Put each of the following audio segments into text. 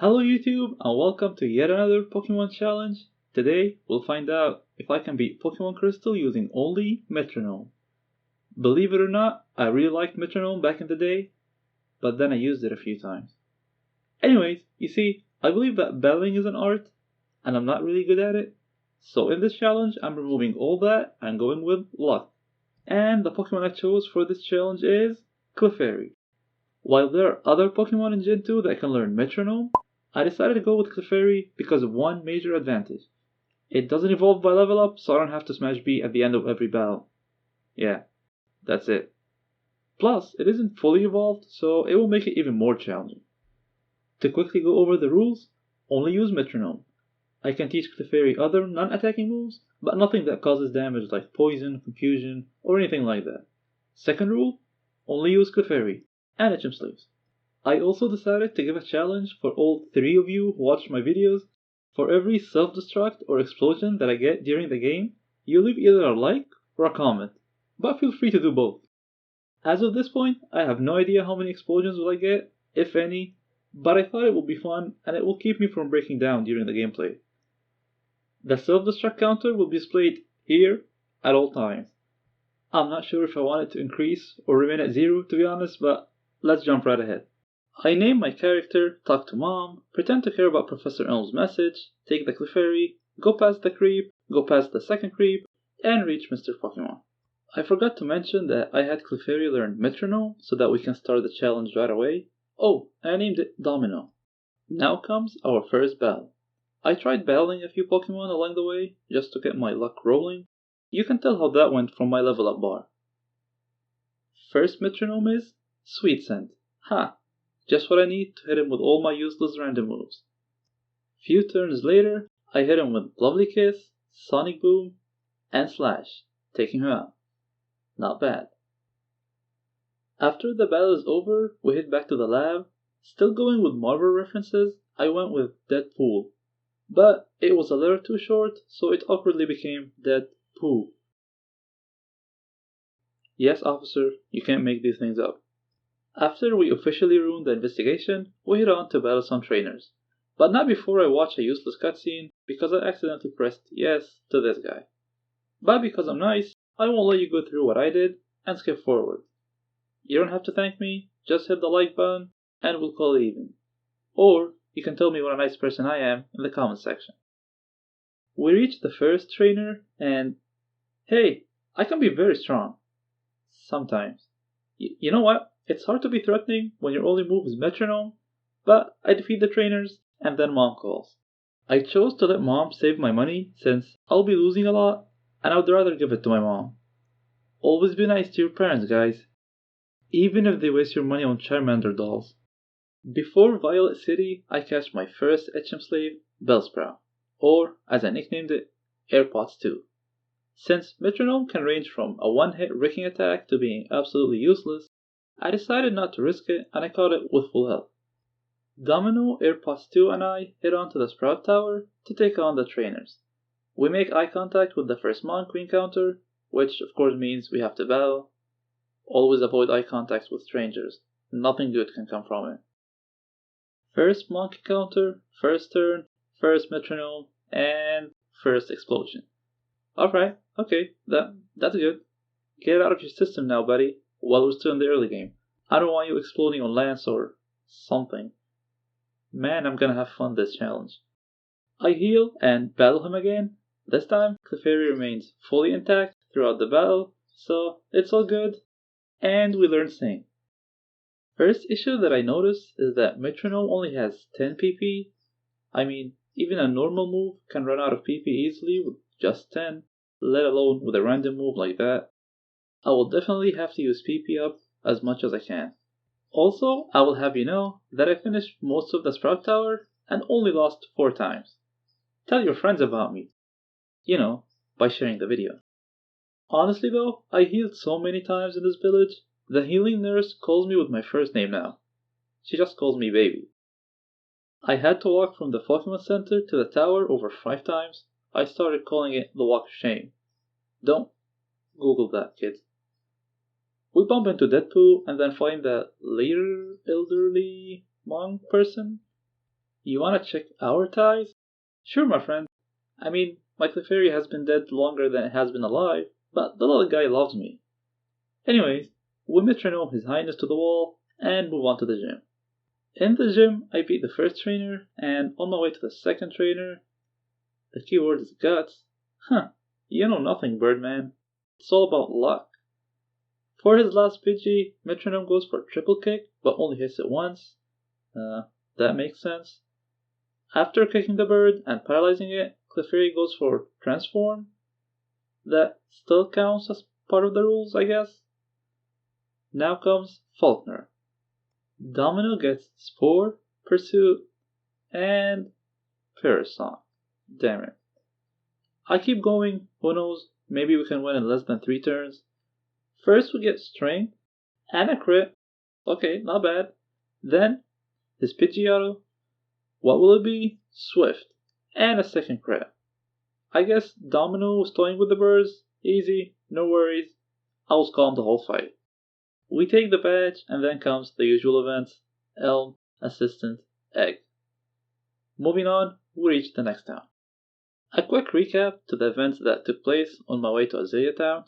Hello YouTube and welcome to yet another Pokemon challenge. Today we'll find out if I can beat Pokemon Crystal using only Metronome. Believe it or not, I really liked Metronome back in the day, but then I used it a few times. Anyways, you see, I believe that battling is an art, and I'm not really good at it. So in this challenge, I'm removing all that and going with luck. And the Pokemon I chose for this challenge is Clefairy. While there are other Pokemon in Gen 2 that can learn Metronome, I decided to go with Clefairy because of one major advantage. It doesn't evolve by level up, so I don't have to smash B at the end of every battle. Yeah, that's it. Plus, it isn't fully evolved, so it will make it even more challenging. To quickly go over the rules, only use Metronome. I can teach Clefairy other non-attacking moves, but nothing that causes damage like Poison, Confusion, or anything like that. Second rule, only use Clefairy and HM Sleeves. I also decided to give a challenge for all 3 of you who watch my videos. For every self-destruct or explosion that I get during the game, you leave either a like or a comment, but feel free to do both. As of this point, I have no idea how many explosions will I get, if any, but I thought it would be fun and it will keep me from breaking down during the gameplay. The self-destruct counter will be displayed here at all times. I'm not sure if I want it to increase or remain at 0 to be honest, but let's jump right ahead. I name my character, talk to mom, pretend to care about Professor Elm's message, take the Clefairy, go past the creep, go past the second creep, and reach Mr. Pokemon. I forgot to mention that I had Clefairy learn Metronome so that we can start the challenge right away. Oh, and I named it Domino. Now comes our first battle. I tried battling a few Pokemon along the way just to get my luck rolling. You can tell how that went from my level up bar. First Metronome is Sweet Scent. Ha! Just what I need to hit him with all my useless random moves. Few turns later, I hit him with Lovely Kiss, Sonic Boom, and Slash, taking him out. Not bad. After the battle is over, we head back to the lab. Still going with Marvel references, I went with Deadpool. But it was a little too short, so it awkwardly became Deadpool. Yes, officer, you can't make these things up. After we officially ruined the investigation, we head on to battle some trainers. But not before I watch a useless cutscene, because I accidentally pressed yes to this guy. But because I'm nice, I won't let you go through what I did, and skip forward. You don't have to thank me, just hit the like button, and we'll call it even. Or, you can tell me what a nice person I am in the comment section. We reach the first trainer, and hey, I can be very strong. Sometimes. You know what? It's hard to be threatening when your only move is Metronome, but I defeat the trainers, and then Mom calls. I chose to let Mom save my money since I'll be losing a lot, and I would rather give it to my mom. Always be nice to your parents, guys. Even if they waste your money on Charmander dolls. Before Violet City, I catch my first HM slave, Bellsprout, or as I nicknamed it, AirPods 2. Since Metronome can range from a one-hit wrecking attack to being absolutely useless, I decided not to risk it and I caught it with full health. Domino, AirPods 2 and I head on to the Sprout Tower to take on the trainers. We make eye contact with the first Monk encounter, which of course means we have to battle. Always avoid eye contacts with strangers, nothing good can come from it. First Monk encounter, first turn, first Metronome, and first explosion. Alright, okay, that's good. Get it out of your system now, buddy, while we're still in the early game. I don't want you exploding on Lance or something. Man, I'm gonna have fun this challenge. I heal and battle him again. This time, Clefairy remains fully intact throughout the battle, so it's all good. And we learn Sing. First issue that I noticed is that Metronome only has 10 PP. I mean, even a normal move can run out of PP easily with just 10, let alone with a random move like that. I will definitely have to use PP up as much as I can. Also, I will have you know that I finished most of the Sprout Tower and only lost 4 times. Tell your friends about me. You know, by sharing the video. Honestly though, I healed so many times in this village, the healing nurse calls me with my first name now. She just calls me baby. I had to walk from the Pokemon Center to the tower over 5 times. I started calling it the Walk of Shame. Don't Google that, kids. We bump into Deadpool and then find that later elderly monk person. You wanna check our ties? Sure, my friend. I mean, my Clefairy has been dead longer than it has been alive, but the little guy loves me. Anyways, we metronome His Highness to the wall and move on to the gym. In the gym, I beat the first trainer, and on my way to the second trainer, the keyword is guts. Huh, you know nothing, Birdman. It's all about luck. For his last Pidgey, Metronome goes for triple kick, but only hits it once. That makes sense. After kicking the bird and paralyzing it, Clefairy goes for transform. That still counts as part of the rules, I guess. Now comes Faulkner. Domino gets Spore, Pursuit, and Parasong. Damn it. I keep going, who knows, maybe we can win in less than 3 turns. First we get Strength, and a crit. Okay, not bad. Then, his Pidgeotto. What will it be? Swift, and a second crit. I guess Domino was toying with the birds. Easy, no worries. I was calm the whole fight. We take the badge, and then comes the usual events. Elm, Assistant, Egg. Moving on, we reach the next town. A quick recap to the events that took place on my way to Azalea Town.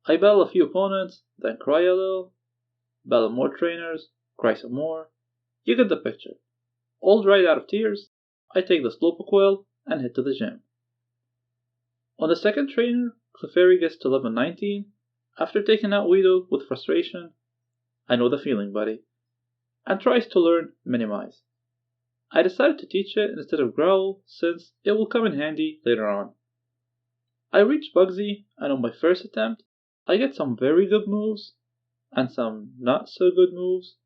I battle a few opponents, then cry a little, battle more trainers, cry some more. You get the picture. All dried out of tears, I take the Slowpoke Well and head to the gym. On the second trainer, Clefairy gets to level 19 after taking out Weedle with frustration. I know the feeling, buddy. And tries to learn Minimize. I decided to teach it instead of Growl since it will come in handy later on. I reach Bugsy, and on my first attempt, I get some very good moves and some not so good moves.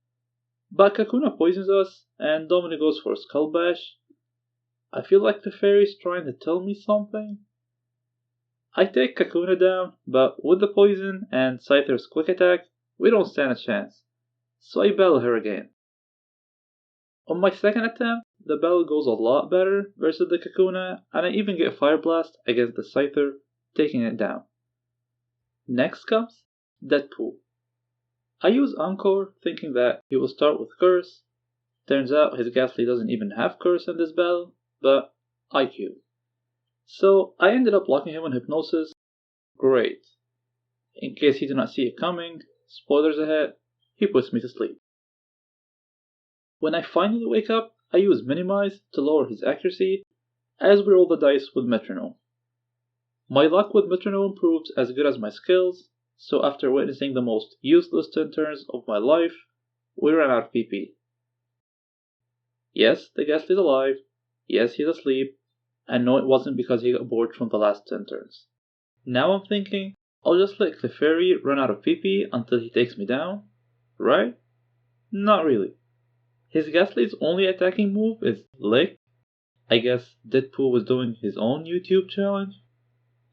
But Kakuna poisons us, and Domino goes for Skull Bash. I feel like the fairy's trying to tell me something. I take Kakuna down, but with the poison and Scyther's quick attack, we don't stand a chance. So I battle her again. On my second attempt, the battle goes a lot better versus the Kakuna, and I even get Fire Blast against the Scyther, taking it down. Next comes Deadpool. I use Encore thinking that he will start with Curse. Turns out his Ghastly doesn't even have Curse in this battle, but IQ. So I ended up locking him on Hypnosis. Great. In case he did not see it coming, spoilers ahead, he puts me to sleep. When I finally wake up, I use Minimize to lower his accuracy as we roll the dice with Metronome. My luck with Metronome proves as good as my skills, so after witnessing the most useless 10 turns of my life, we ran out of PP. Yes, the Ghastly's alive, yes, he's asleep, and no, it wasn't because he got bored from the last 10 turns. Now I'm thinking, I'll just let Clefairy run out of PP until he takes me down, right? Not really. His Ghastly's only attacking move is Lick. I guess Deadpool was doing his own YouTube challenge.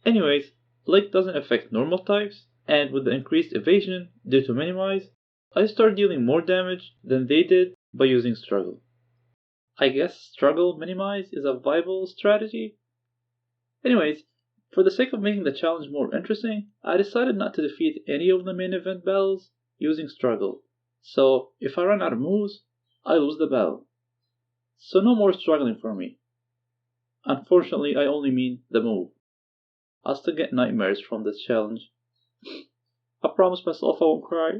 Anyways, Lick doesn't affect normal types, and with the increased evasion due to Minimize, I start dealing more damage than they did by using Struggle. I guess Struggle Minimize is a viable strategy? Anyways, for the sake of making the challenge more interesting, I decided not to defeat any of the main event battles using Struggle, so if I run out of moves, I lose the battle. So no more struggling for me. Unfortunately, I only mean the move. I'll still get nightmares from this challenge. I promise myself I won't cry.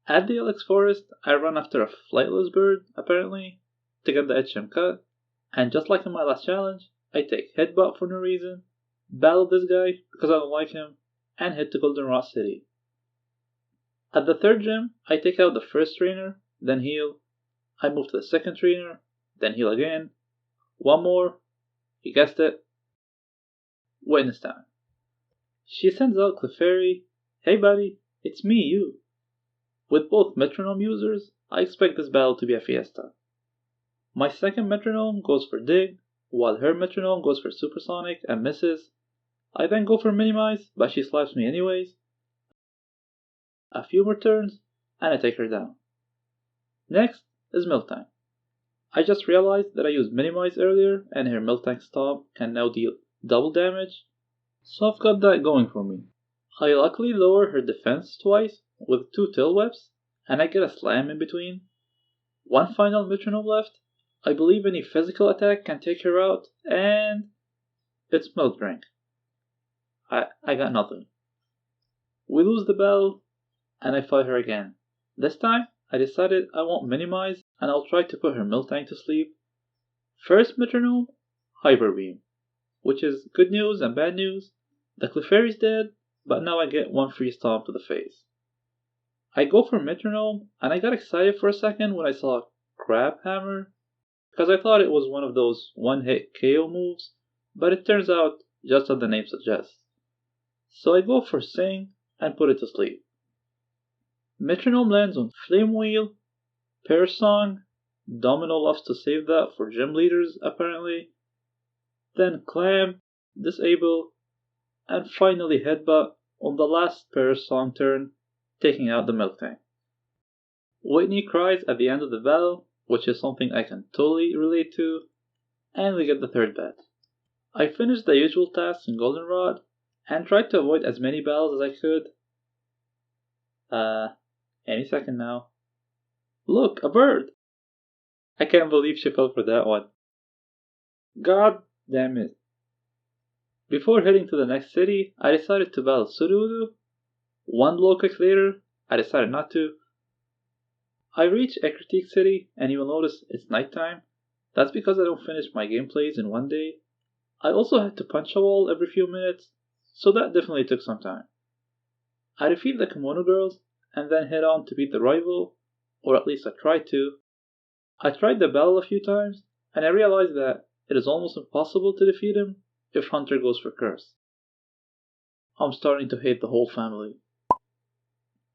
At the Alex Forest, I run after a flightless bird, apparently, to get the HM cut, and just like in my last challenge, I take Headbutt for no reason, battle this guy because I don't like him, and head to Goldenrod City. At the third gym, I take out the first trainer, then heal. I move to the second trainer, then heal again. One more, you guessed it, Witness time. She sends out Clefairy. Hey buddy, it's me, you. With both Metronome users, I expect this battle to be a fiesta. My second Metronome goes for Dig, while her Metronome goes for Supersonic and misses. I then go for Minimize, but she slaps me anyways. A few more turns, and I take her down. Next is Miltank. I just realized that I used Minimize earlier, and her Miltank Stomp can now deal double damage, so I've got that going for me. I luckily lower her defense twice with 2 Tail Whips, and I get a Slam in between. One final Metronome left, I believe any physical attack can take her out, and it's Milk Drink. I got nothing. We lose the battle, and I fight her again. This time, I decided I won't minimize, and I'll try to put her Milk Tank to sleep. First Metronome, Hyper Beam, which is good news and bad news. The Clefairy's dead, but now I get one free stomp to the face. I go for Metronome, and I got excited for a second when I saw Crab Hammer, because I thought it was one of those one-hit KO moves, but it turns out just as the name suggests. So I go for Sing and put it to sleep. Metronome lands on Flame Wheel, Pair Song, Domino loves to save that for gym leaders apparently, then Clam, Disable, and finally Headbutt on the last Pair Song turn, taking out the Milk Tank. Whitney cries at the end of the battle, which is something I can totally relate to, and we get the third bet. I finished the usual tasks in Goldenrod, and tried to avoid as many battles as I could. Any second now. Look, a bird! I can't believe she fell for that one. God damn it. Before heading to the next city, I decided to battle Sudowoodo. One low kick later, I decided not to. I reach Ekritik City, and you will notice it's nighttime. That's because I don't finish my gameplays in one day. I also had to punch a wall every few minutes, so that definitely took some time. I defeat the Kimono Girls, and then head on to beat the rival, or at least I tried to. I tried the battle a few times, and I realized that it is almost impossible to defeat him if Hunter goes for Curse. I'm starting to hate the whole family.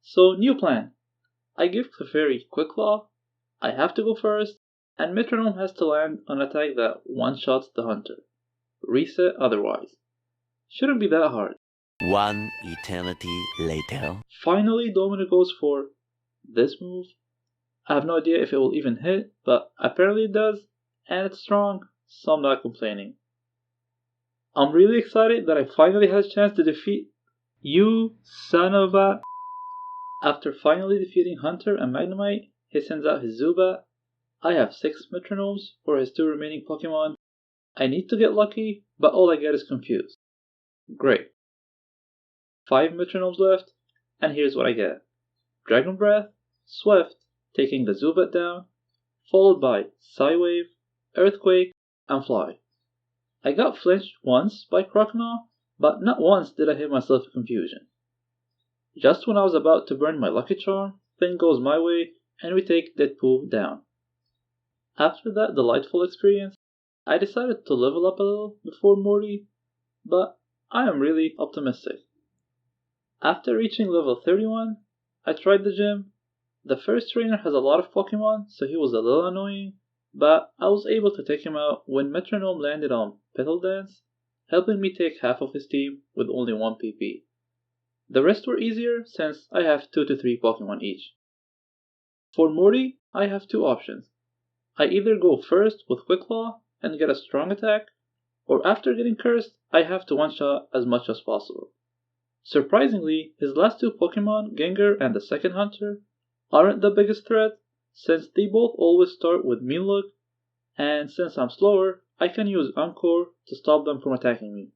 So, new plan. I give Clefairy Quick Claw, I have to go first, and Metronome has to land an attack that one-shots the Hunter. Reset otherwise. Shouldn't be that hard. One eternity later. Finally, Domino goes for this move. I have no idea if it will even hit, but apparently it does, and it's strong, so I'm not complaining. I'm really excited that I finally had a chance to defeat you, son of a... After finally defeating Hunter and Magnemite, he sends out his Zubat. I have 6 Metronomes for his 2 remaining Pokemon. I need to get lucky, but all I get is confused. Great. 5 Metronomes left, and here's what I get. Dragon Breath, Swift, taking the Zubat down, followed by Psywave, Earthquake, and Fly. I got flinched once by Croconaw, but not once did I hit myself with confusion. Just when I was about to burn my Lucky Charm, thing goes my way, and we take Deadpool down. After that delightful experience, I decided to level up a little before Morty, but I am really optimistic. After reaching level 31, I tried the gym. The first trainer has a lot of Pokemon, so he was a little annoying, but I was able to take him out when Metronome landed on Petal Dance, helping me take half of his team with only 1 PP. The rest were easier since I have 2 to 3 Pokemon each. For Morty, I have 2 options. I either go first with Quick Claw and get a strong attack, or after getting cursed, I have to one-shot as much as possible. Surprisingly, his last 2 Pokemon, Gengar and the second Hunter, aren't the biggest threat, since they both always start with Mean Look, and since I'm slower, I can use Encore to stop them from attacking me.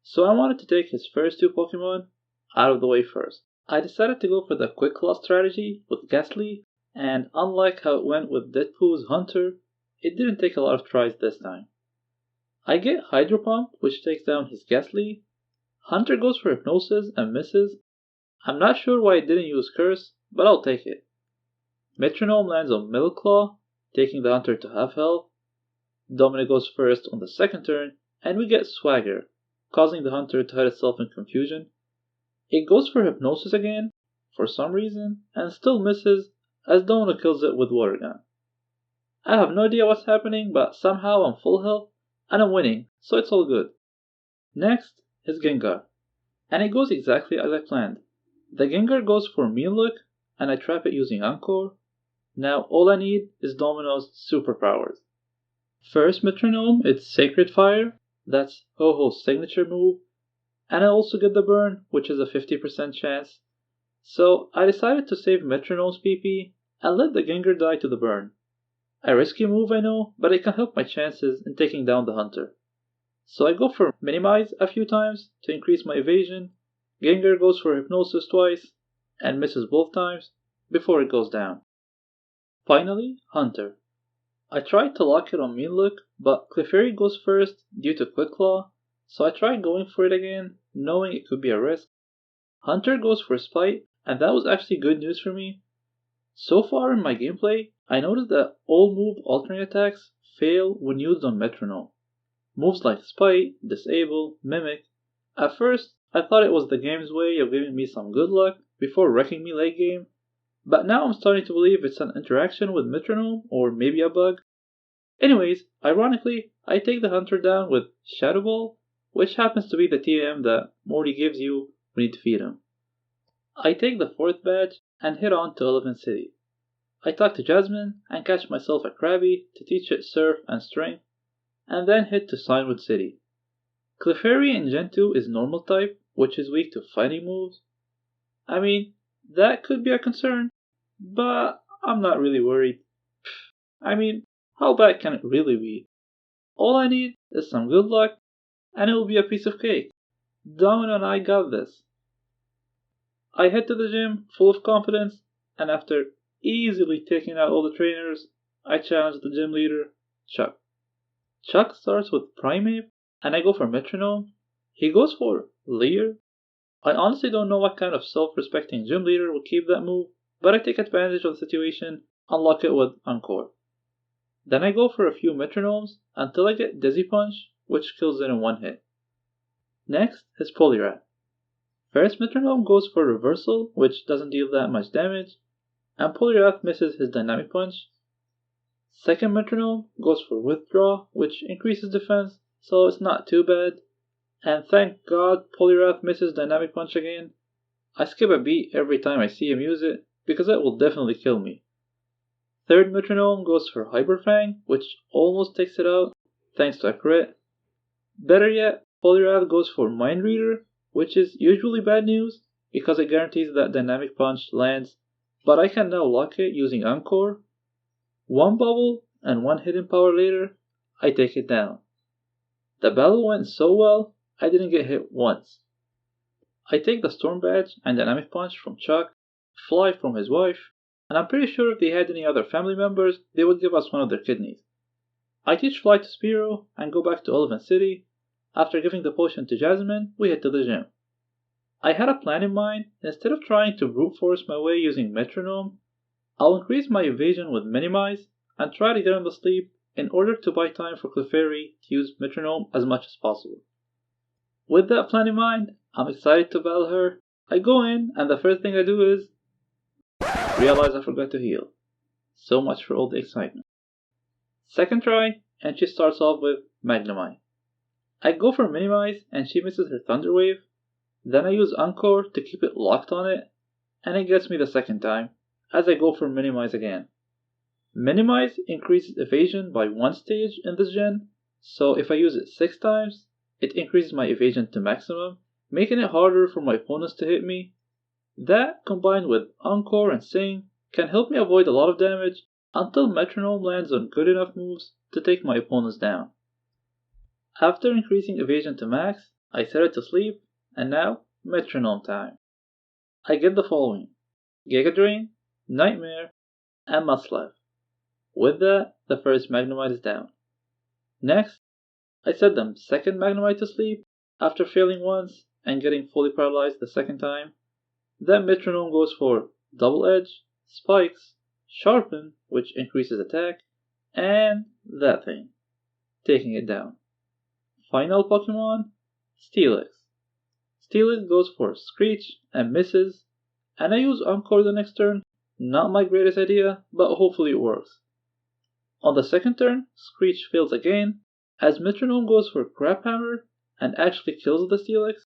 So I wanted to take his first 2 Pokemon out of the way first. I decided to go for the Quick Claw strategy with Ghastly, and unlike how it went with Deadpool's Hunter, it didn't take a lot of tries this time. I get Hydro Pump, which takes down his Ghastly. Hunter goes for Hypnosis and misses. I'm not sure why I didn't use Curse, but I'll take it. Metronome lands on Milk Claw, taking the Hunter to half health. Domino goes first on the second turn, and we get Swagger, causing the Hunter to hide itself in confusion. It goes for Hypnosis again, for some reason, and still misses, as Domino kills it with Water Gun. I have no idea what's happening, but somehow I'm full health, and I'm winning, so it's all good. Next is Gengar, and it goes exactly as I planned. The Gengar goes for Mean Look, and I trap it using Encore. Now all I need is Domino's superpowers. First Metronome, it's Sacred Fire, that's Ho-Ho's signature move, and I also get the burn, which is a 50% chance. So I decided to save Metronome's PP and let the Gengar die to the burn. A risky move, I know, but it can help my chances in taking down the hunter. So I go for Minimize a few times to increase my evasion. Gengar goes for Hypnosis twice and misses both times before it goes down. Finally, Hunter. I tried to lock it on Mean Look, but Clefairy goes first due to Quick Claw, so I tried going for it again, knowing it could be a risk. Hunter goes for Spite, and that was actually good news for me. So far in my gameplay, I noticed that all move alternate attacks fail when used on Metronome. Moves like Spite, Disable, Mimic. At first, I thought it was the game's way of giving me some good luck before wrecking me late game, but now I'm starting to believe it's an interaction with Metronome or maybe a bug. Anyways, ironically, I take the hunter down with Shadow Ball, which happens to be the TM that Morty gives you when you defeat him. I take the 4th badge and head on to Elephant City. I talk to Jasmine and catch myself a Krabby to teach it Surf and Strength, and then head to Signwood City. Clefairy in Gen 2 is normal type, which is weak to fighting moves. I mean, that could be a concern, but I'm not really worried. I mean, how bad can it really be? All I need is some good luck, and it will be a piece of cake. Domino and I got this. I head to the gym full of confidence, and after easily taking out all the trainers, I challenge the gym leader, Chuck. Chuck starts with Primeape, and I go for Metronome. He goes for Leer. I honestly don't know what kind of self-respecting gym leader would keep that move, but I take advantage of the situation, unlock it with Encore. Then I go for a few Metronomes until I get Dizzy Punch, which kills it in one hit. Next is Poliwrath. First Metronome goes for Reversal, which doesn't deal that much damage, and Poliwrath misses his Dynamic Punch. Second Metronome goes for Withdraw, which increases defense, so it's not too bad. And thank God Poliwrath misses Dynamic Punch again. I skip a beat every time I see him use it, because it will definitely kill me. Third Metronome goes for Hyper Fang, which almost takes it out, thanks to a crit. Better yet, Poliwrath goes for Mind Reader, which is usually bad news, because it guarantees that Dynamic Punch lands, but I can now lock it using Encore. One bubble and one hidden power later, I take it down. The battle went so well, I didn't get hit once. I take the Storm Badge and Dynamic Punch from Chuck, Fly from his wife, and I'm pretty sure if they had any other family members, they would give us one of their kidneys. I teach Fly to Spearow and go back to Elephant City. After giving the potion to Jasmine, we head to the gym. I had a plan in mind. Instead of trying to brute force my way using Metronome, I'll increase my evasion with Minimize and try to get him to sleep in order to buy time for Clefairy to use Metronome as much as possible. With that plan in mind, I'm excited to battle her. I go in and the first thing I do is realize I forgot to heal. So much for all the excitement. Second try, and she starts off with Magnemite. I go for Minimize and she misses her Thunder Wave. Then I use Encore to keep it locked on it, and it gets me the second time, as I go for Minimize again. Minimize increases evasion by 1 stage in this gen, so if I use it 6 times, it increases my evasion to maximum, making it harder for my opponents to hit me. That, combined with Encore and Sing, can help me avoid a lot of damage until Metronome lands on good enough moves to take my opponents down. After increasing evasion to max, I set it to sleep, and now, Metronome time. I get the following: Giga Drain, Nightmare, and Mudslap. With that, the first Magnemite is down. Next, I set the second Magnemite to sleep after failing once and getting fully paralyzed the second time. Then Metronome goes for Double Edge, Spikes, Sharpen, which increases attack, and that thing, taking it down. Final Pokemon, Steelix. Steelix goes for Screech and misses, and I use Encore the next turn. Not my greatest idea, but hopefully it works. On the second turn, Screech fails again, as Metronome goes for Crap Hammer and actually kills the Steelix.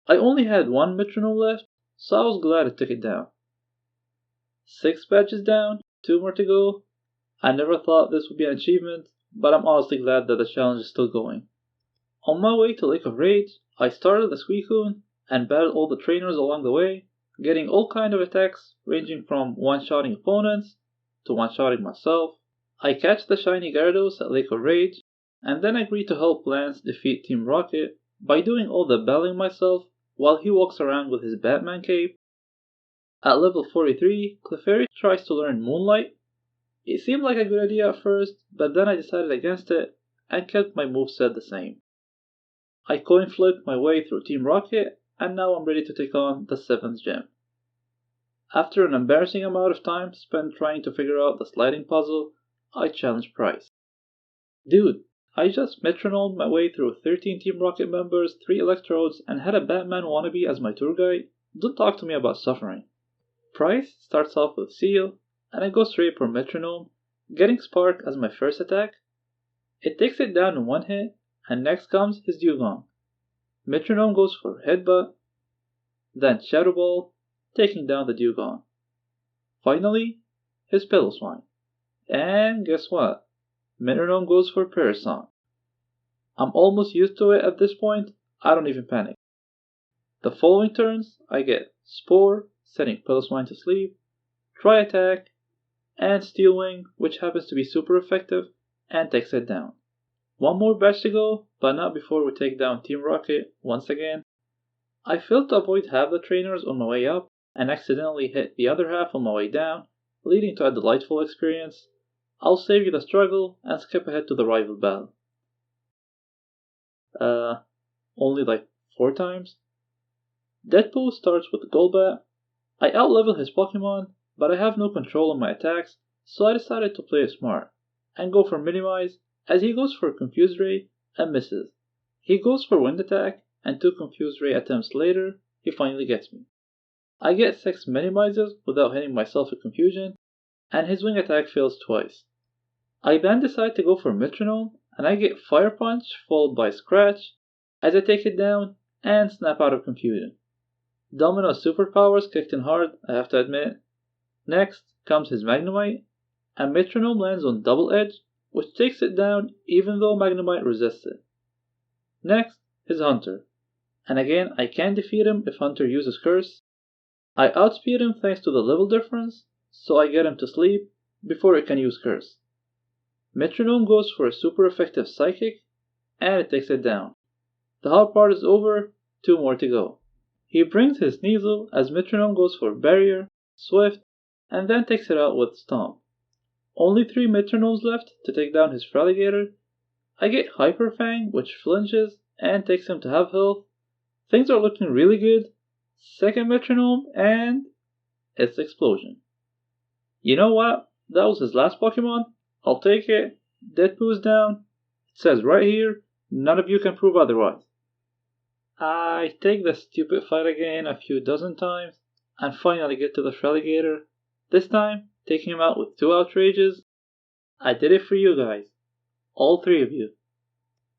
I only had one Metronome left, so I was glad I took it down. 6 badges down, 2 more to go. I never thought this would be an achievement, but I'm honestly glad that the challenge is still going. On my way to Lake of Rage, I started the Suicune and battled all the trainers along the way, getting all kind of attacks ranging from one-shotting opponents to one-shotting myself. I catch the shiny Gyarados at Lake of Rage, and then agree to help Lance defeat Team Rocket by doing all the battling myself while he walks around with his Batman cape. At level 43, Clefairy tries to learn Moonlight. It seemed like a good idea at first, but then I decided against it and kept my moveset the same. I coin flipped my way through Team Rocket, and now I'm ready to take on the 7th gym. After an embarrassing amount of time spent trying to figure out the sliding puzzle, I challenge Price. Dude, I just metronomed my way through 13 Team Rocket members, 3 electrodes, and had a Batman wannabe as my tour guide. Don't talk to me about suffering. Price starts off with Seal, and I go straight for Metronome, getting Spark as my first attack. It takes it down in one hit, and next comes his Dugong. Metronome goes for Headbutt, then Shadow Ball, taking down the Dugong. Finally, his Piloswine. And guess what? Metronome goes for Parasong. I'm almost used to it at this point, I don't even panic. The following turns, I get Spore, setting Piloswine to sleep, Tri-Attack, and Steel Wing, which happens to be super effective, and takes it down. One more batch to go, but not before we take down Team Rocket once again. I failed to avoid half the trainers on my way up, and accidentally hit the other half on my way down, leading to a delightful experience. I'll save you the struggle and skip ahead to the rival battle. Only like 4 times? Deadpool starts with Golbat. I outlevel his Pokemon, but I have no control on my attacks, so I decided to play it smart, and go for Minimize, as he goes for Confuse Ray and misses. He goes for Wind Attack, and 2 Confuse Ray attempts later, he finally gets me. I get 6 Minimizes without hitting myself with Confusion, and his Wing Attack fails twice. I then decide to go for Metronome, and I get Fire Punch followed by Scratch, as I take it down and snap out of Confusion. Domino's superpowers kicked in hard, I have to admit. Next comes his Magnemite, and Metronome lands on Double Edge, which takes it down even though Magnemite resists it. Next, his Hunter, and again I can defeat him if Hunter uses Curse. I outspeed him thanks to the level difference, so I get him to sleep before he can use Curse. Metronome goes for a super effective Psychic, and it takes it down. The hard part is over, 2 more to go. He brings his Sneasel as Metronome goes for Barrier, Swift, and then takes it out with Stomp. Only 3 Metronomes left to take down his Feraligatr. I get Hyper Fang, which flinches and takes him to half health. Things are looking really good. Second Metronome, and it's Explosion. You know what? That was his last Pokemon. I'll take it. Deadpool's down. It says right here, none of you can prove otherwise. I take the stupid fight again a few dozen times, and finally get to the Feraligatr, this time taking him out with 2 Outrages. I did it for you guys. All 3 of you.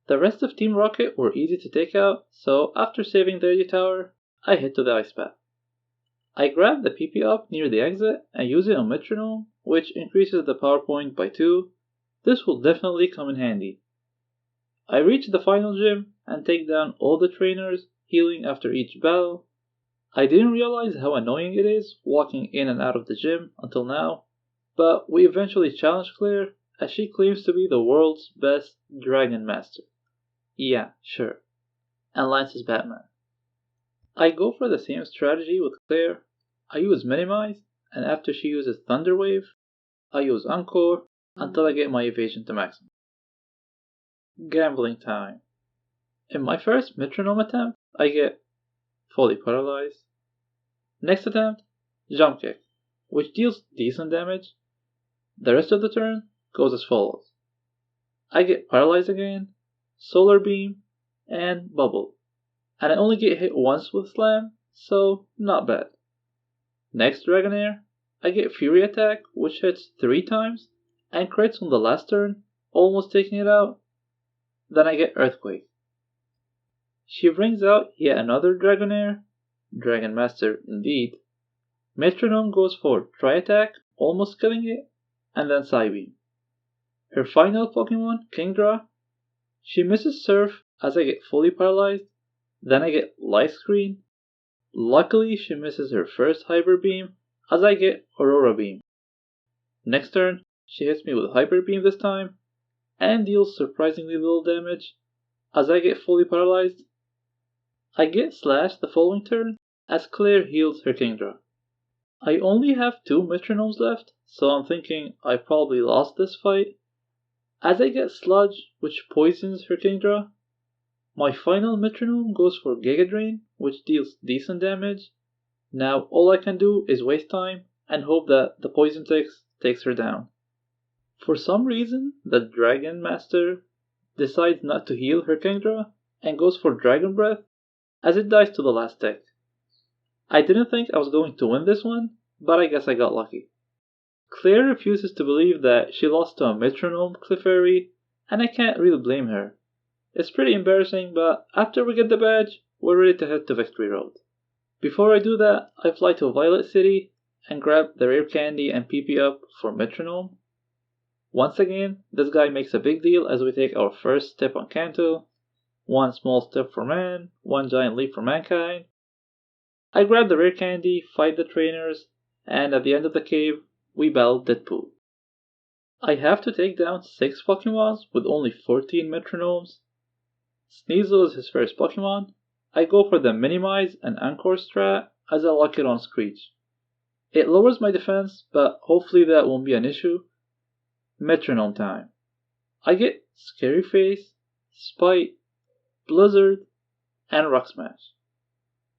The rest of Team Rocket were easy to take out, so after saving the Edge Tower, I head to the Ice Path. I grab the PP up near the exit and use it on Metronome, which increases the power point by 2. This will definitely come in handy. I reach the final gym and take down all the trainers, healing after each battle. I didn't realize how annoying it is walking in and out of the gym until now, but we eventually challenge Claire as she claims to be the world's best Dragon Master. Yeah, sure. And Lance is Batman. I go for the same strategy with Claire. I use Minimize, and after she uses Thunder Wave, I use Encore until I get my evasion to maximum. Gambling time. In my first Metronome attempt, I get fully paralyzed. Next attempt, Jump Kick, which deals decent damage. The rest of the turn goes as follows. I get paralyzed again, Solar Beam, and Bubble, and I only get hit once with Slam, so not bad. Next Dragonair, I get Fury Attack, which hits 3 times, and crits on the last turn, almost taking it out. Then I get Earthquake. She brings out yet another Dragonair, Dragon Master indeed. Metronome goes for Tri-Attack, almost killing it, and then Psybeam. Her final Pokemon, Kingdra, she misses Surf as I get fully paralyzed, then I get Light Screen. Luckily she misses her first Hyper Beam as I get Aurora Beam. Next turn, She hits me with Hyper Beam this time, and deals surprisingly little damage, as I get fully paralyzed. I get Slash the following turn, as Claire heals her Kingdra. I only have 2 Metronomes left, so I'm thinking I probably lost this fight, as I get Sludge, which poisons her Kingdra. My final Metronome goes for Giga Drain, which deals decent damage. Now all I can do is waste time and hope that the Poison Text takes her down. For some reason, the Dragon Master decides not to heal her Kingdra and goes for Dragon Breath, as it dies to the last tick. I didn't think I was going to win this one, but I guess I got lucky. Claire refuses to believe that she lost to a Metronome Clefairy, and I can't really blame her. It's pretty embarrassing, but after we get the badge, we're ready to head to Victory Road. Before I do that, I fly to Violet City and grab the rare candy and PP up for Metronome. Once again, this guy makes a big deal as we take our first step on Kanto. 1 small step for man, 1 giant leap for mankind. I grab the rare candy, fight the trainers, and at the end of the cave, we battle Deadpool. I have to take down 6 Pokemons with only 14 Metronomes. Sneasel is his first Pokemon. I go for the Minimize and Encore strat as I lock it on Screech. It lowers my defense, but hopefully that won't be an issue. Metronome time. I get Scary Face, Spite, Blizzard, and Rock Smash.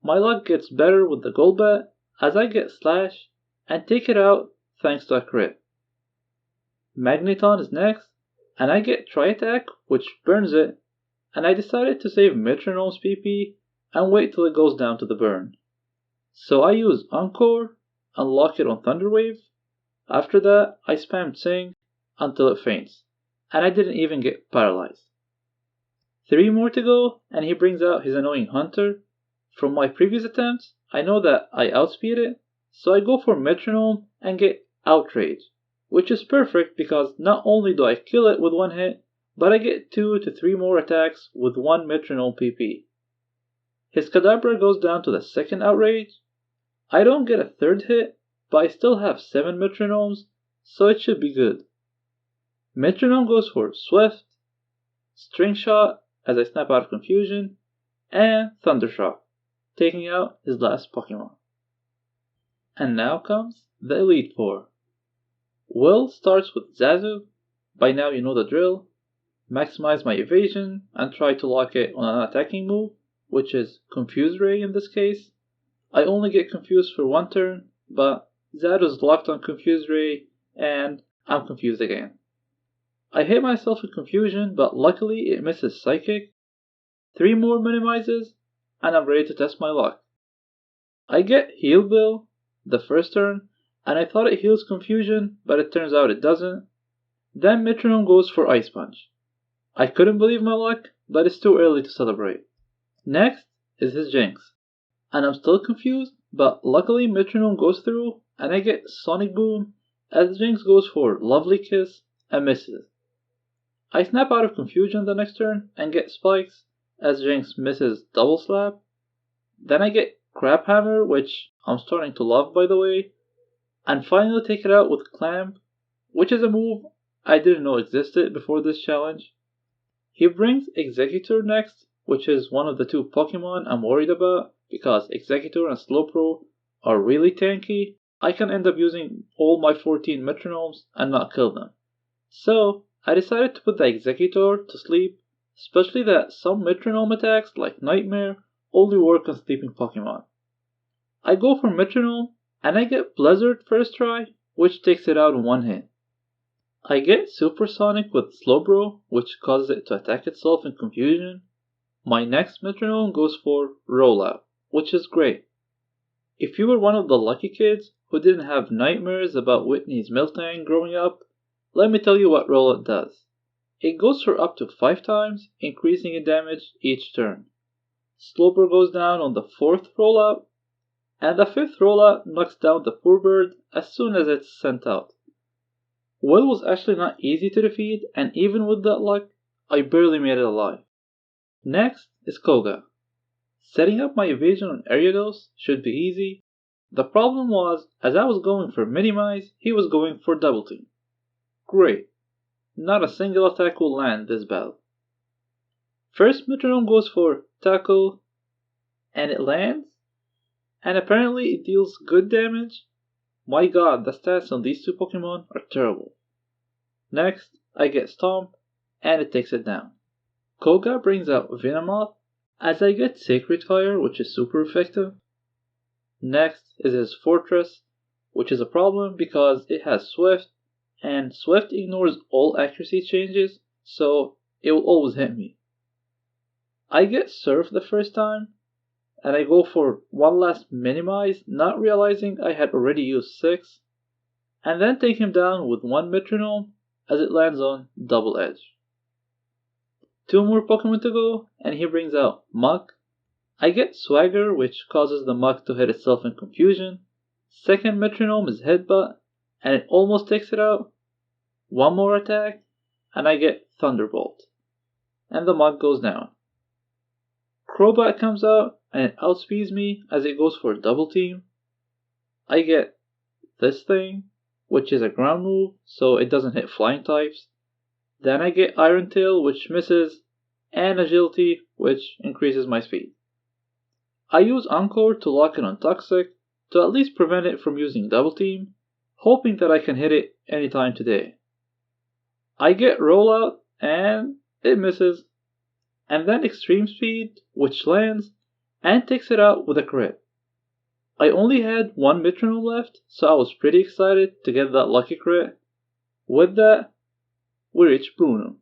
My luck gets better with the Golbat as I get Slash and take it out thanks to a crit. Magneton is next, and I get Tri-Attack, which burns it, and I decided to save Metronome's PP and wait till it goes down to the burn. So I use Encore and lock it on Thunder Wave. After that, I spammed Sing until it faints, and I didn't even get paralyzed. 3 more to go, and he brings out his annoying Hunter. From my previous attempts, I know that I outspeed it, so I go for Metronome and get Outrage, which is perfect because not only do I kill it with 1 hit, but I get 2 to 3 more attacks with 1 Metronome PP. His Kadabra goes down to the second Outrage. I don't get a 3rd hit, but I still have 7 Metronomes, so it should be good. Metronome goes for Swift, String Shot as I snap out of confusion, and Thundershock, taking out his last Pokemon. And now comes the Elite Four. Will starts with Zazu. By now you know the drill. Maximize my evasion and try to lock it on an attacking move, which is Confuse Ray in this case. I only get confused for 1 turn, but Zazu's locked on Confuse Ray and I'm confused again. I hit myself with confusion, but luckily it misses Psychic. 3 more minimizes, and I'm ready to test my luck. I get Heal Bill the first turn, and I thought it heals confusion, but it turns out it doesn't. Then Metronome goes for Ice Punch. I couldn't believe my luck, but it's too early to celebrate. Next is his Jinx, and I'm still confused, but luckily Metronome goes through, and I get Sonic Boom as Jinx goes for Lovely Kiss and misses. I snap out of confusion the next turn and get Spikes as Jinx misses Double Slap. Then I get Crab Hammer, which I'm starting to love by the way, and finally take it out with Clamp, which is a move I didn't know existed before this challenge. He brings Executor next, which is one of the 2 Pokemon I'm worried about, because Executor and Slowbro are really tanky. I can end up using all my 14 Metronomes and not kill them. So I decided to put the Executor to sleep, especially that some Metronome attacks like Nightmare only work on sleeping Pokemon. I go for Metronome and I get Blizzard first try, which takes it out in 1 hit. I get Supersonic with Slowbro, which causes it to attack itself in confusion. My next Metronome goes for Rollout, which is great. If you were one of the lucky kids who didn't have nightmares about Whitney's Miltank growing up, let me tell you what Rollout does. It goes for up to 5 times, increasing in damage each turn. Slowbro goes down on the 4th rollout, and the 5th rollout knocks down the poor bird as soon as it's sent out. Will was actually not easy to defeat, and even with that luck, I barely made it alive. Next is Koga. Setting up my evasion on Ariados should be easy. The problem was, as I was going for Minimize, he was going for Double Team. Great, not a single attack will land this battle. First Metronome goes for Tackle, and it lands, and apparently it deals good damage. My god, the stats on these two Pokemon are terrible. Next, I get Stomp, and it takes it down. Koga brings out Venomoth, as I get Sacred Fire, which is super effective. Next is his Fortress, which is a problem because it has Swift, and Swift ignores all accuracy changes, so it will always hit me. I get Surf the first time, and I go for one last Minimize, not realizing I had already used 6, and then take him down with one Metronome as it lands on Double Edge. 2 more Pokemon to go, and he brings out Muck. I get Swagger, which causes the Muck to hit itself in confusion. Second Metronome is Headbutt, and it almost takes it out. One more attack, and I get Thunderbolt, and the Muck goes down. Crobat comes out, and it outspeeds me as it goes for a double team. I get this thing, which is a ground move, so it doesn't hit flying types. Then I get Iron Tail, which misses, and Agility, which increases my speed. I use Encore to lock it on Toxic, to at least prevent it from using Double Team, hoping that I can hit it anytime today. I get Rollout, and it misses, and then Extreme Speed, which lands, and takes it out with a crit. I only had one Metronome left, so I was pretty excited to get that lucky crit. With that, we reach Bruno.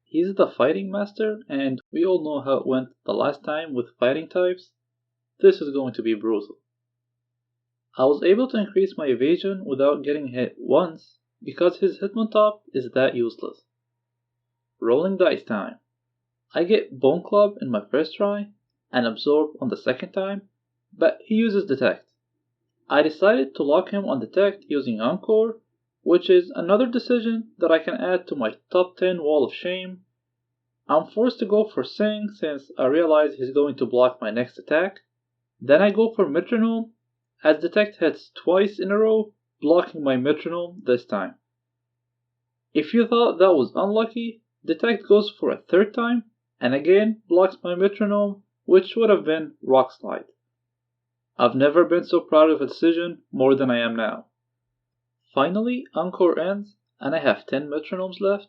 He's the fighting master, and we all know how it went the last time with fighting types. This is going to be brutal. I was able to increase my evasion without getting hit once because his Hitmontop is that useless. Rolling dice time. I get Bone Club in my first try and Absorb on the second time, but he uses Detect. I decided to lock him on Detect using Encore, which is another decision that I can add to my top 10 wall of shame. I'm forced to go for Sing since I realize he's going to block my next attack. Then I go for Metronome, as Detect hits twice in a row, blocking my Metronome this time. If you thought that was unlucky, Detect goes for a third time, and again blocks my Metronome, which would have been Rock Slide. I've never been so proud of a decision more than I am now. Finally, Encore ends, and I have 10 Metronomes left.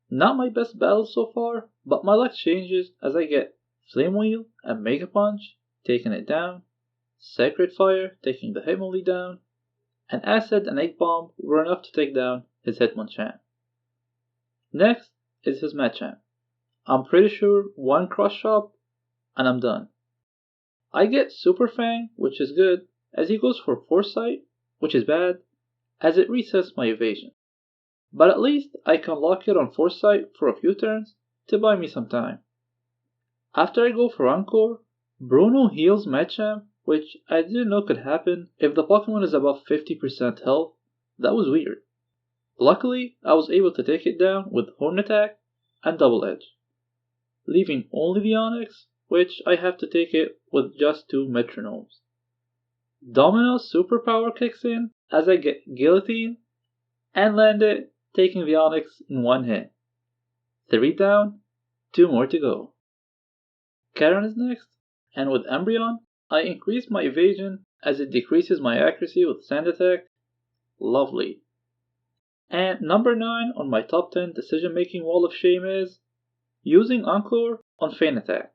Not my best battle so far, but my luck changes as I get Flame Wheel and Mega Punch, taking it down, Sacred Fire, taking the Hitmonlee down, and Acid and Egg Bomb were enough to take down his Hitmonchan. Next is his Machamp. I'm pretty sure one Cross Chop, and I'm done. I get Super Fang, which is good, as he goes for Foresight, which is bad, as it resets my evasion. But at least I can lock it on Foresight for a few turns to buy me some time. After I go for Encore, Bruno heals Machamp, which I didn't know could happen if the Pokemon is above 50% health. That was weird. Luckily, I was able to take it down with Horn Attack and Double Edge, leaving only the Onix, which I have to take it with just 2 Metronomes. Domino's superpower kicks in as I get Guillotine and land it, taking the Onix in one hit. 3 down, 2 more to go. Karen is next, and with Embryon, I increase my evasion as it decreases my accuracy with Sand Attack. Lovely. And number 9 on my top 10 decision making wall of shame is using Encore on Feint Attack,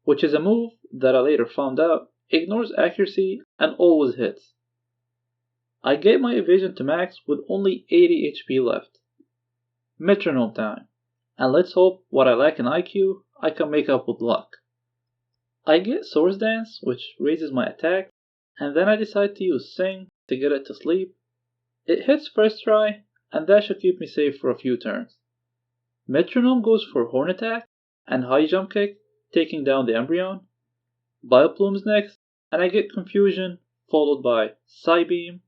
which is a move that I later found out ignores accuracy and always hits. I get my evasion to max with only 80 HP left. Metronome time, and let's hope what I lack in IQ I can make up with luck. I get Swords Dance, which raises my attack, and then I decide to use Sing to get it to sleep. It hits first try, and that should keep me safe for a few turns. Metronome goes for Horn Attack and High Jump Kick, taking down the Embryon. Bioplume's next, and I get Confusion, followed by Psybeam.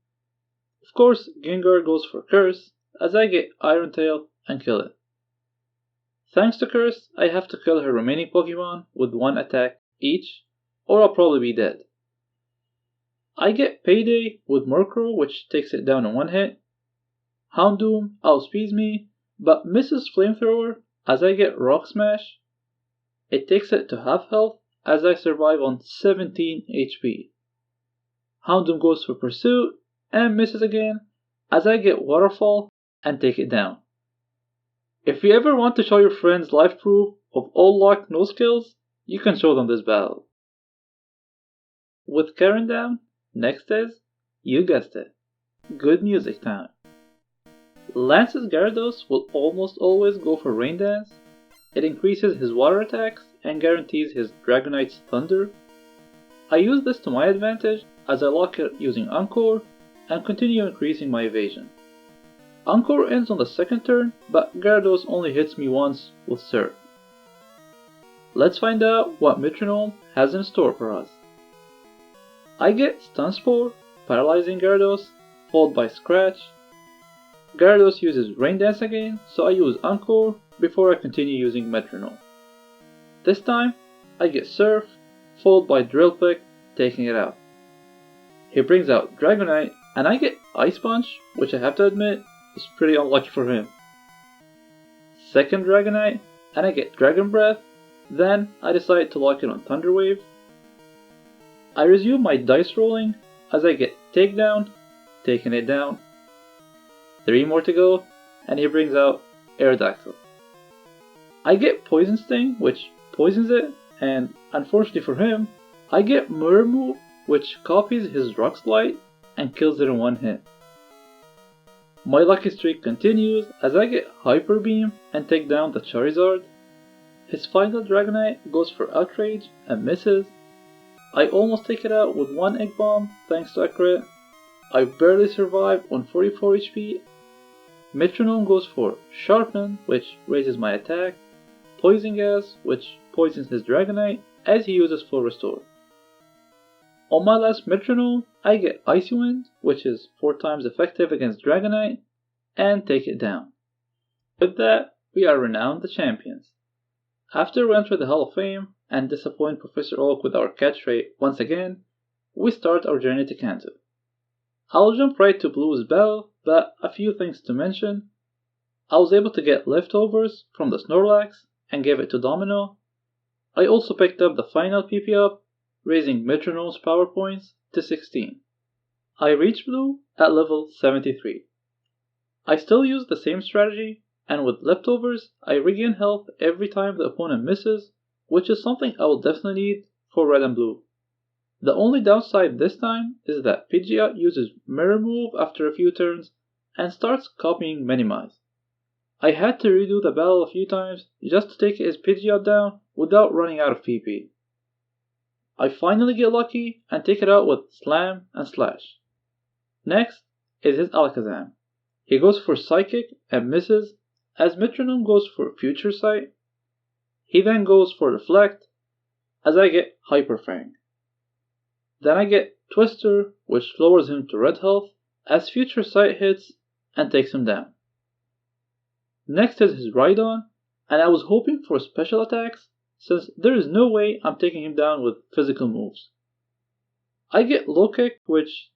Of course, Gengar goes for Curse, as I get Iron Tail and kill it. Thanks to Curse, I have to kill her remaining Pokemon with 1 attack each, or I'll probably be dead. I get Payday with Murkrow, which takes it down in 1 hit. Houndoom outspeeds me, but misses Flamethrower as I get Rock Smash. It takes it to half health as I survive on 17 HP. Houndoom goes for Pursuit and misses again as I get Waterfall and take it down. If you ever want to show your friends live proof of all luck, no skills, you can show them this battle. With Karen down, next is, you guessed it, good music time. Lance's Gyarados will almost always go for Rain Dance. It increases his water attacks and guarantees his Dragonite's Thunder. I use this to my advantage as I lock it using Encore and continue increasing my evasion. Encore ends on the second turn, but Gyarados only hits me once with Surf. Let's find out what Metronome has in store for us. I get Stun Spore, paralyzing Gyarados, followed by Scratch. Gyarados uses Rain Dance again, so I use Encore before I continue using Metronome. This time, I get Surf, followed by Drill Peck, taking it out. He brings out Dragonite, and I get Ice Punch, which I have to admit is pretty unlucky for him. Second Dragonite, and I get Dragon Breath, then I decide to lock it on Thunder Wave. I resume my dice rolling as I get Takedown, taking it down. 3 more to go, and he brings out Aerodactyl. I get Poison Sting, which poisons it, and unfortunately for him, I get Mirror Move, which copies his Rock Slide and kills it in one hit. My lucky streak continues as I get Hyper Beam and take down the Charizard. His final Dragonite goes for Outrage and misses. I almost take it out with one Egg Bomb thanks to a crit. I barely survive on 44 HP. Metronome goes for Sharpen, which raises my attack, Poison Gas, which poisons his Dragonite as he uses full restore. On my last Metronome, I get Icy Wind, which is 4 times effective against Dragonite, and take it down. With that, we are renowned the champions. After we enter the Hall of Fame and disappoint Professor Oak with our catch rate once again, we start our journey to Kanto. I'll jump right to Blue's battle, but a few things to mention. I was able to get leftovers from the Snorlax and gave it to Domino. I also picked up the final PP up, raising Metronome's power points to 16. I reached Blue at level 73. I still use the same strategy, and with leftovers, I regain health every time the opponent misses, which is something I will definitely need for Red and Blue. The only downside this time is that Pidgeot uses Mirror Move after a few turns and starts copying Minimize. I had to redo the battle a few times just to take his Pidgeot down without running out of PP. I finally get lucky and take it out with Slam and Slash. Next is his Alakazam. He goes for Psychic and misses as Metronome goes for Future Sight. He then goes for Reflect as I get Hyper Fang. Then I get Twister, which lowers him to red health as Future Sight hits and takes him down. Next is his Rhydon, and I was hoping for special attacks since there is no way I'm taking him down with physical moves. I get Low Kick, which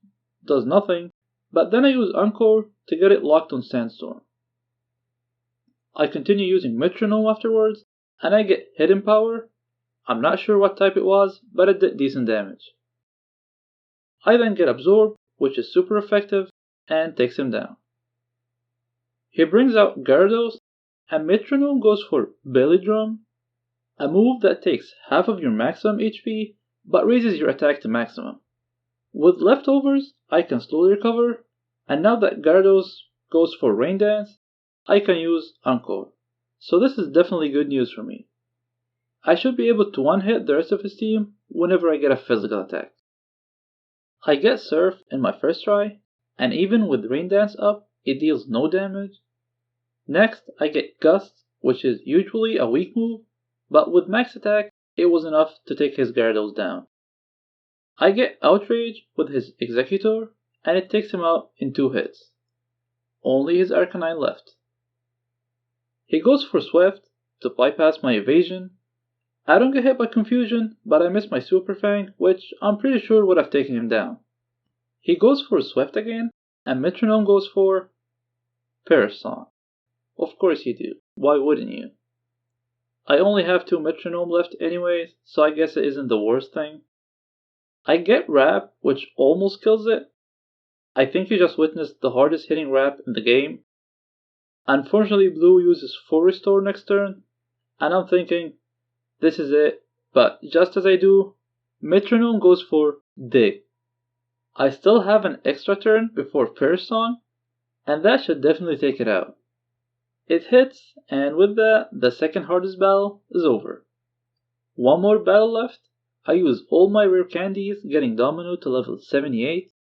does nothing, but then I use Encore to get it locked on Sandstorm. I continue using Metronome afterwards, and I get Hidden Power. I'm not sure what type it was, but it did decent damage. I then get Absorb, which is super effective, and takes him down. He brings out Gyarados, and Metronome goes for Belly Drum, a move that takes half of your maximum HP, but raises your attack to maximum. With leftovers, I can slowly recover, and now that Gyarados goes for Rain Dance, I can use Encore. So this is definitely good news for me. I should be able to one-hit the rest of his team whenever I get a physical attack. I get Surf in my first try, and even with Rain Dance up, it deals no damage. Next, I get Gust, which is usually a weak move, but with max attack, it was enough to take his Gyarados down. I get Outrage with his Executor, and it takes him out in 2 hits. Only his Arcanine left. He goes for Swift to bypass my evasion. I don't get hit by Confusion, but I miss my Super Fang, which I'm pretty sure would have taken him down. He goes for Swift again, and Metronome goes for Person. Of course you do. Why wouldn't you? I only have 2 Metronome left anyways, so I guess it isn't the worst thing. I get Rap, which almost kills it. I think you just witnessed the hardest hitting Rap in the game. Unfortunately, Blue uses full restore next turn, and I'm thinking, this is it, but just as I do, Metronome goes for Dig. I still have an extra turn before Person, and that should definitely take it out. It hits, and with that, the second hardest battle is over. One more battle left. I use all my rare candies, getting Domino to level 78,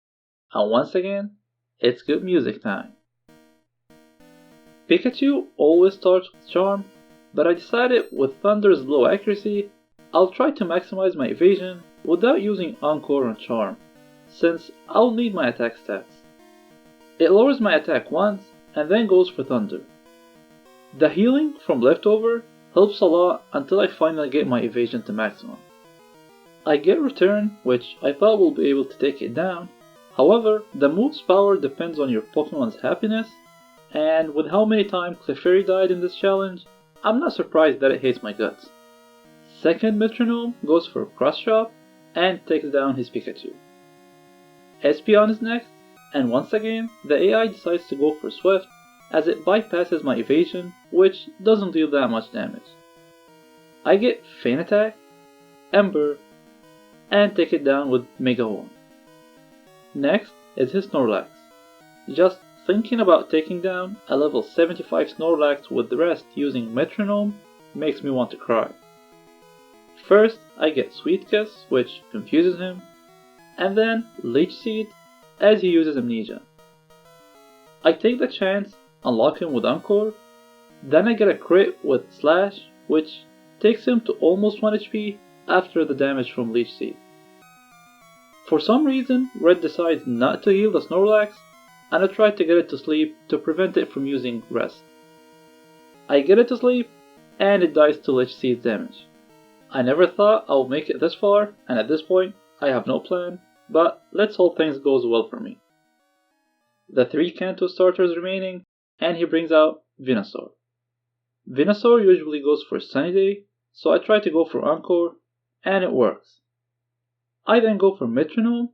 and once again, it's good music time. Pikachu always starts with Charm, but I decided with Thunder's low accuracy, I'll try to maximize my evasion without using Encore on Charm, since I'll need my attack stats. It lowers my attack once, and then goes for Thunder. The healing from leftover helps a lot until I finally get my evasion to maximum. I get Return, which I thought will be able to take it down. However, the move's power depends on your Pokemon's happiness, and with how many times Clefairy died in this challenge, I'm not surprised that it hates my guts. Second Metronome goes for Cross Chop and takes down his Pikachu. Espeon is next, and once again, the AI decides to go for Swift as it bypasses my evasion, which doesn't deal that much damage. I get Feint Attack, Ember, and take it down with Mega Horn. Next is his Snorlax. Just thinking about taking down a level 75 Snorlax with the rest using Metronome makes me want to cry. First, I get Sweet Kiss, which confuses him, and then Leech Seed as he uses Amnesia. I take the chance, unlock him with Encore, then I get a crit with Slash, which takes him to almost 1 HP after the damage from Leech Seed. For some reason, Red decides not to heal the Snorlax, and I try to get it to sleep to prevent it from using Rest. I get it to sleep, and it dies to Leech Seed's damage. I never thought I would make it this far, and at this point, I have no plan, but let's hope things goes well for me. The 3 Kanto starters remaining, and he brings out Venusaur. Venusaur usually goes for Sunny Day, so I try to go for Encore, and it works. I then go for Metronome,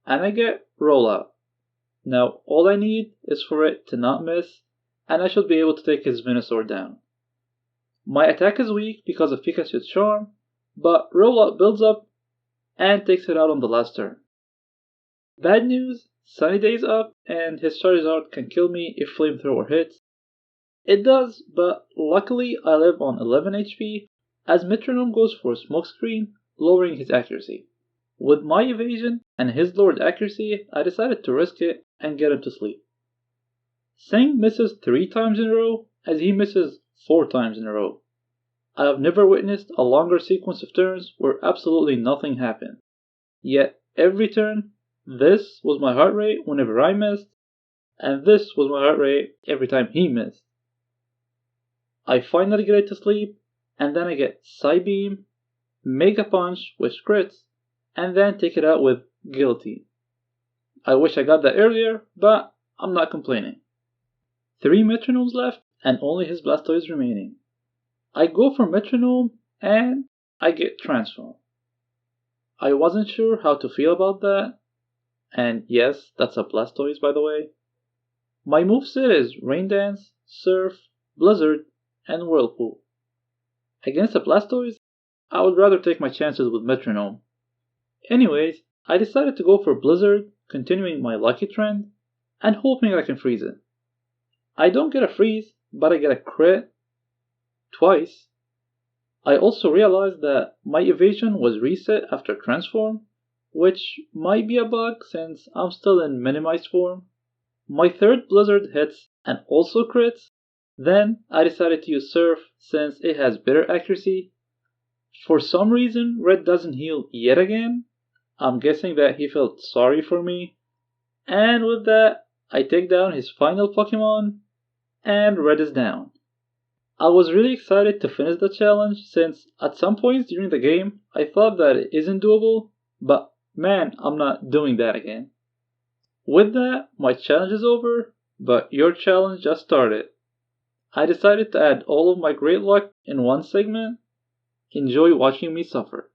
and I get Rollout. Now all I need is for it to not miss, and I should be able to take his Venusaur down. My attack is weak because of Pikachu's Charm, but Rollout builds up and takes it out on the last turn. Bad news, Sunny Day's up and his Charizard can kill me if Flamethrower hits. It does, but luckily I live on 11 HP as Metronome goes for Smokescreen, lowering his accuracy. With my evasion and his lowered accuracy, I decided to risk it and get him to sleep. Sing misses 3 times in a row as he misses 4 times in a row. I have never witnessed a longer sequence of turns where absolutely nothing happened. Yet every turn, this was my heart rate whenever I missed, and this was my heart rate every time he missed. I finally get it to sleep, and then I get Psybeam, Mega Punch, which crits, and then take it out with Guillotine. I wish I got that earlier, but I'm not complaining. 3 Metronomes left, and only his Blastoise remaining. I go for Metronome, and I get Transform. I wasn't sure how to feel about that, and yes, that's a Blastoise by the way. My moveset is Rain Dance, Surf, Blizzard, and Whirlpool. Against a Blastoise, I would rather take my chances with Metronome. Anyways, I decided to go for Blizzard, continuing my lucky trend, and hoping I can freeze it. I don't get a freeze, but I get a crit twice. I also realized that my evasion was reset after transform, which might be a bug since I'm still in minimized form. My third Blizzard hits and also crits. Then I decided to use Surf since it has better accuracy. For some reason, Red doesn't heal yet again. I'm guessing that he felt sorry for me. And with that, I take down his final Pokemon, and Red is down. I was really excited to finish the challenge since at some points during the game I thought that it isn't doable, but man, I'm not doing that again. With that, my challenge is over, But your challenge just started. I decided to add all of my great luck in one segment. Enjoy watching me suffer.